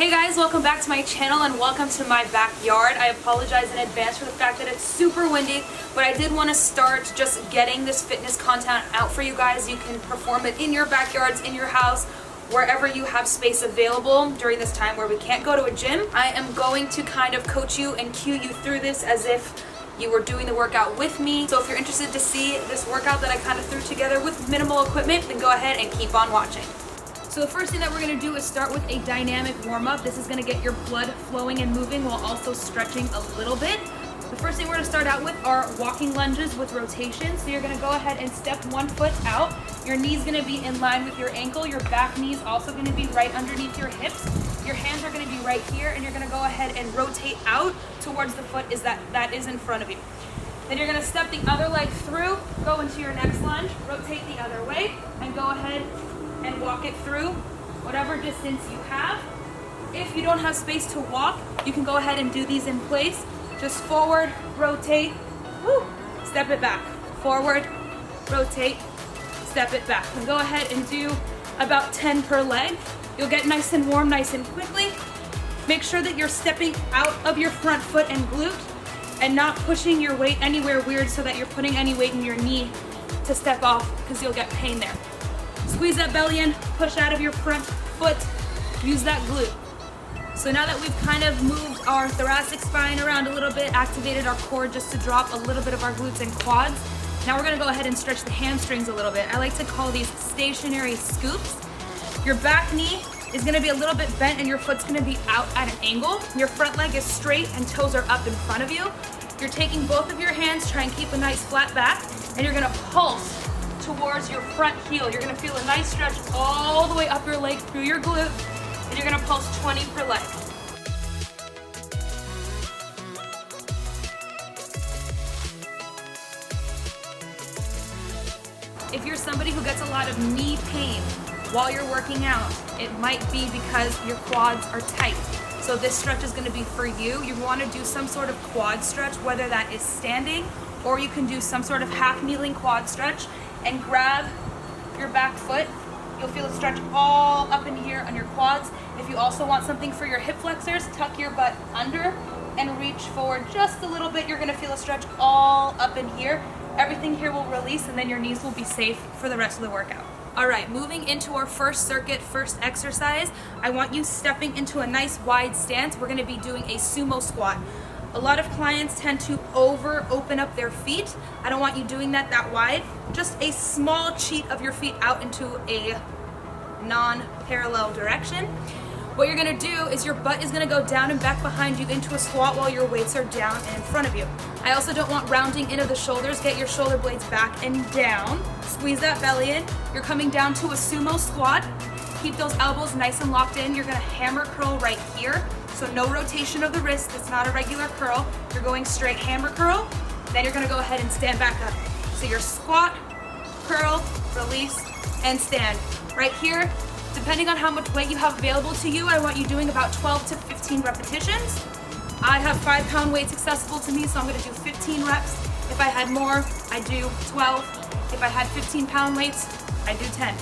Hey guys, welcome back to my channel and welcome to my backyard. I apologize in advance for the fact that it's super windy, but I did want to start just getting this fitness content out for you guys. You can perform it in your backyards, in your house, wherever you have space available during this time where we can't go to a gym. I am going to kind of coach you and cue you through this as if you were doing the workout with me. So if you're interested to see this workout that I kind of threw together with minimal equipment, then go ahead and keep on watching. So the first thing that we're going to do is start with a dynamic warm-up. This is going to get your blood flowing and moving while also stretching a little bit. The first thing we're going to start out with are walking lunges with rotation. So you're going to go ahead and step one foot out. Your knee's going to be in line with your ankle. Your back knee's also going to be right underneath your hips. Your hands are going to be right here, and you're going to go ahead and rotate out towards the foot that is in front of you. Then you're going to step the other leg through, go into your next lunge, rotate the other way, and go ahead and walk it through whatever distance you have. If you don't have space to walk, you can go ahead and do these in place. Just forward, rotate, step it back. Forward, rotate, step it back. And go ahead and do about 10 per leg. You'll get nice and warm, nice and quickly. Make sure that you're stepping out of your front foot and glute and not pushing your weight anywhere weird so that you're putting any weight in your knee to step off, because you'll get pain there. Squeeze that belly in, push out of your front foot, use that glute. So now that we've kind of moved our thoracic spine around a little bit, activated our core just to drop a little bit of our glutes and quads, now we're gonna go ahead and stretch the hamstrings a little bit. I like to call these stationary scoops. Your back knee is gonna be a little bit bent and your foot's gonna be out at an angle. Your front leg is straight and toes are up in front of you. You're taking both of your hands, try and keep a nice flat back, and you're gonna pulse towards your front heel. You're gonna feel a nice stretch all the way up your leg through your glute, and you're gonna pulse 20 per leg. If you're somebody who gets a lot of knee pain while you're working out, it might be because your quads are tight. So this stretch is gonna be for you. You wanna do some sort of quad stretch, whether that is standing, or you can do some sort of half kneeling quad stretch and grab your back foot. You'll feel a stretch all up in here on your quads. If you also want something for your hip flexors, tuck your butt under and reach forward just a little bit. You're gonna feel a stretch all up in here. Everything here will release, and then your knees will be safe for the rest of the workout. All right, moving into our first circuit, first exercise, I want you stepping into a nice wide stance. We're gonna be doing a sumo squat. A lot of clients tend to open up their feet. I don't want you doing that wide. Just a small cheat of your feet out into a non-parallel direction. What you're gonna do is your butt is gonna go down and back behind you into a squat while your weights are down and in front of you. I also don't want rounding in of the shoulders. Get your shoulder blades back and down. Squeeze that belly in. You're coming down to a sumo squat. Keep those elbows nice and locked in. You're gonna hammer curl right here. So no rotation of the wrist, it's not a regular curl. You're going straight hammer curl, then you're gonna go ahead and stand back up. So your squat, curl, release, and stand. Right here, depending on how much weight you have available to you, I want you doing about 12 to 15 repetitions. I have 5-pound weights accessible to me, so I'm gonna do 15 reps. If I had more, I do 12. If I had 15-pound weights, I do 10.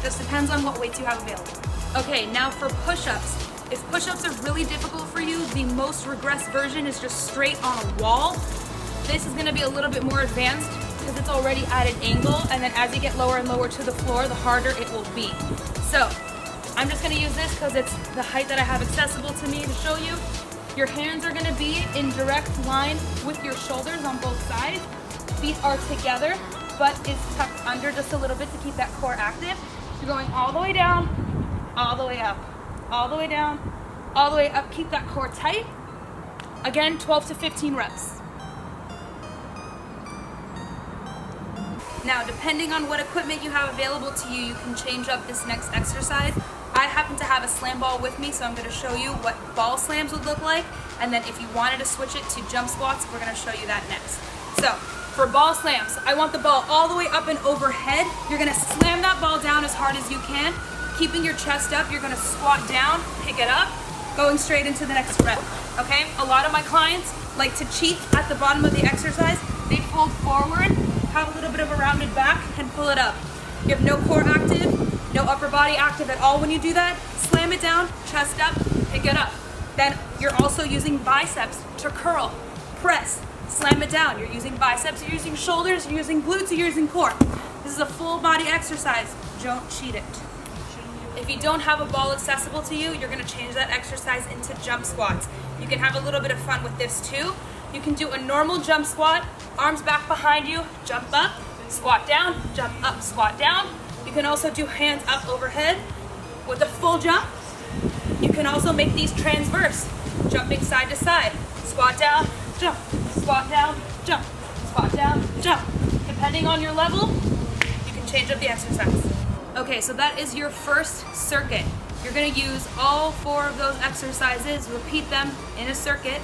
Just depends on what weights you have available. Okay, now for push-ups. If push-ups are really difficult for you, the most regressed version is just straight on a wall. This is gonna be a little bit more advanced because it's already at an angle, and then as you get lower and lower to the floor, the harder it will be. So, I'm just gonna use this because it's the height that I have accessible to me to show you. Your hands are gonna be in direct line with your shoulders on both sides. Feet are together, butt is tucked under just a little bit to keep that core active. You're going all the way down, all the way up. All the way down, all the way up. Keep that core tight. Again, 12 to 15 reps. Now, depending on what equipment you have available to you, you can change up this next exercise. I happen to have a slam ball with me, so I'm going to show you what ball slams would look like. And then if you wanted to switch it to jump squats, we're going to show you that next. So, for ball slams, I want the ball all the way up and overhead. You're going to slam that ball down as hard as you can. Keeping your chest up, you're gonna squat down, pick it up, going straight into the next rep, okay? A lot of my clients like to cheat at the bottom of the exercise. They fold forward, have a little bit of a rounded back, and pull it up. You have no core active, no upper body active at all when you do that. Slam it down, chest up, pick get up. Then you're also using biceps to curl, press, slam it down. You're using biceps, you're using shoulders, you're using glutes, you're using core. This is a full body exercise. Don't cheat it. If you don't have a ball accessible to you, you're gonna change that exercise into jump squats. You can have a little bit of fun with this too. You can do a normal jump squat, arms back behind you, jump up, squat down, jump up, squat down. You can also do hands up overhead with a full jump. You can also make these transverse, jumping side to side. Squat down, jump, squat down, jump, squat down, jump. Depending on your level, you can change up the exercise. Okay, so that is your first circuit. You're gonna use all 4 of those exercises, repeat them in a circuit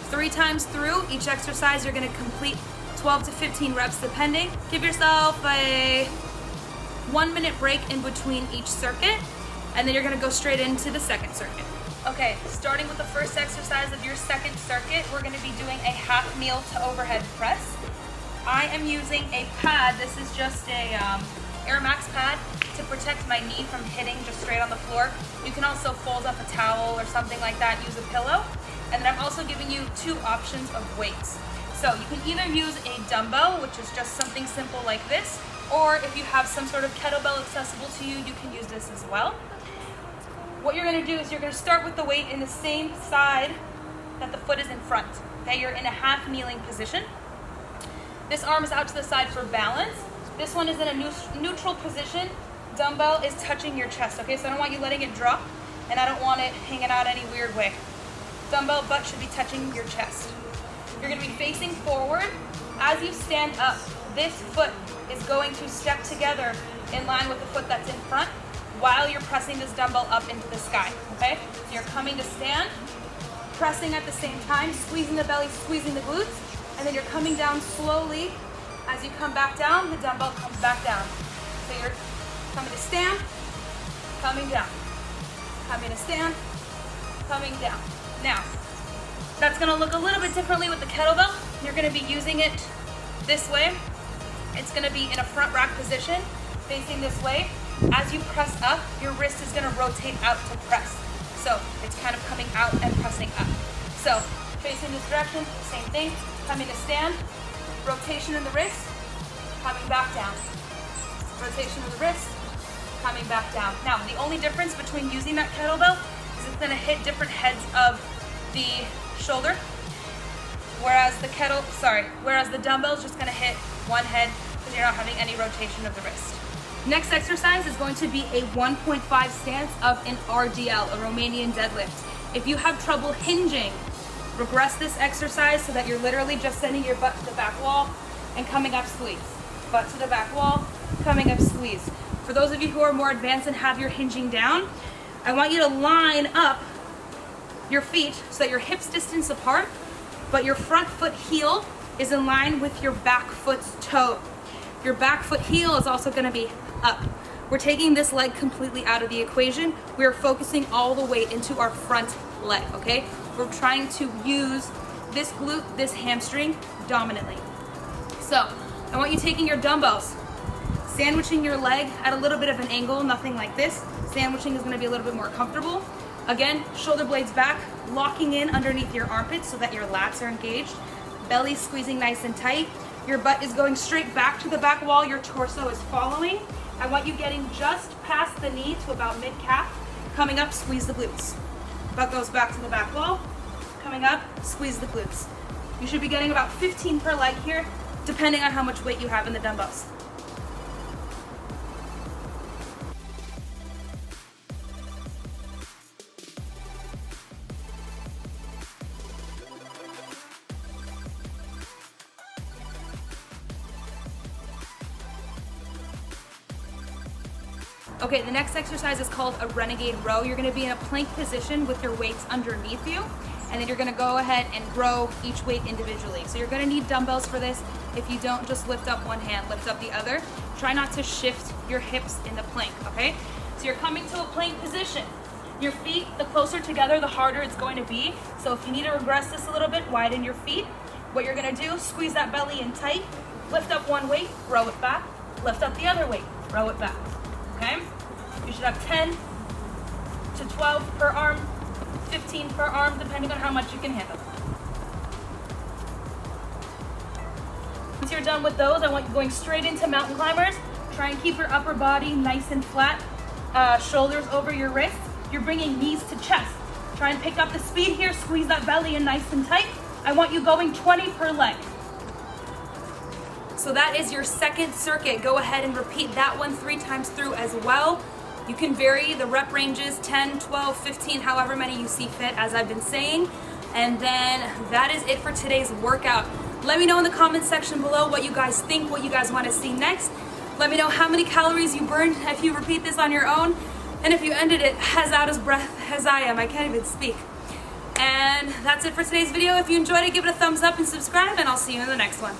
3 times through. Each exercise you're gonna complete 12 to 15 reps depending. Give yourself a 1-minute break in between each circuit, and then you're gonna go straight into the second circuit. Okay, starting with the first exercise of your second circuit, we're gonna be doing a half kneel to overhead press. I am using a pad. This is just a Air Max pad to protect my knee from hitting just straight on the floor. You can also fold up a towel or something like that, use a pillow. And then I'm also giving you 2 options of weights. So you can either use a dumbbell, which is just something simple like this, or if you have some sort of kettlebell accessible to you, you can use this as well. What you're gonna do is you're gonna start with the weight in the same side that the foot is in front. Okay, you're in a half kneeling position. This arm is out to the side for balance. This one is in a neutral position. Dumbbell is touching your chest, okay? So I don't want you letting it drop, and I don't want it hanging out any weird way. Dumbbell butt should be touching your chest. You're gonna be facing forward. As you stand up, this foot is going to step together in line with the foot that's in front while you're pressing this dumbbell up into the sky, okay? So you're coming to stand, pressing at the same time, squeezing the belly, squeezing the glutes, and then you're coming down slowly. As you come back down, the dumbbell comes back down. So you're coming to stand, coming down, coming to stand, coming down. Now, that's gonna look a little bit differently with the kettlebell. You're gonna be using it this way. It's gonna be in a front rack position, facing this way. As you press up, your wrist is gonna rotate out to press. So it's kind of coming out and pressing up. So facing this direction, same thing, coming to stand, rotation in the wrist, coming back down. Rotation of the wrist, coming back down. Now, the only difference between using that kettlebell is it's gonna hit different heads of the shoulder, whereas the dumbbell is just gonna hit one head because you're not having any rotation of the wrist. Next exercise is going to be a 1.5 stance of an RDL, a Romanian deadlift. If you have trouble hinging, regress this exercise so that you're literally just sending your butt to the back wall and coming up, squeeze. Butt to the back wall, coming up, squeeze. For those of you who are more advanced and have your hinging down, I want you to line up your feet so that your hips distance apart, but your front foot heel is in line with your back foot's toe. Your back foot heel is also gonna be up. We're taking this leg completely out of the equation. We are focusing all the weight into our front leg, okay? We're trying to use this glute, this hamstring dominantly. So I want you taking your dumbbells, sandwiching your leg at a little bit of an angle, nothing like this. Sandwiching is gonna be a little bit more comfortable. Again, shoulder blades back, locking in underneath your armpits so that your lats are engaged. Belly squeezing nice and tight. Your butt is going straight back to the back wall. Your torso is following. I want you getting just past the knee to about mid-calf. Coming up, squeeze the glutes. Butt goes back to the back wall. Coming up, squeeze the glutes. You should be getting about 15 per leg here, depending on how much weight you have in the dumbbells. Okay, the next exercise is called a renegade row. You're gonna be in a plank position with your weights underneath you, and then you're gonna go ahead and row each weight individually. So you're gonna need dumbbells for this. If you don't, just lift up one hand, lift up the other. Try not to shift your hips in the plank, okay? So you're coming to a plank position. Your feet, the closer together, the harder it's going to be. So if you need to regress this a little bit, widen your feet. What you're gonna do, squeeze that belly in tight, lift up one weight, row it back, lift up the other weight, row it back, okay? You should have 10 to 12 per arm, 15 15 per arm, depending on how much you can handle. Once you're done with those, I want you going straight into mountain climbers. Try and keep your upper body nice and flat, shoulders over your wrists. You're bringing knees to chest. Try and pick up the speed here, squeeze that belly in nice and tight. I want you going 20 per leg. So that is your second circuit. Go ahead and repeat that one 3 times through as well. You can vary the rep ranges, 10, 12, 15, however many you see fit, as I've been saying. And then that is it for today's workout. Let me know in the comments section below what you guys think, what you guys want to see next. Let me know how many calories you burned if you repeat this on your own, and if you ended it as out of breath as I am. I can't even speak. And that's it for today's video. If you enjoyed it, give it a thumbs up and subscribe, and I'll see you in the next one.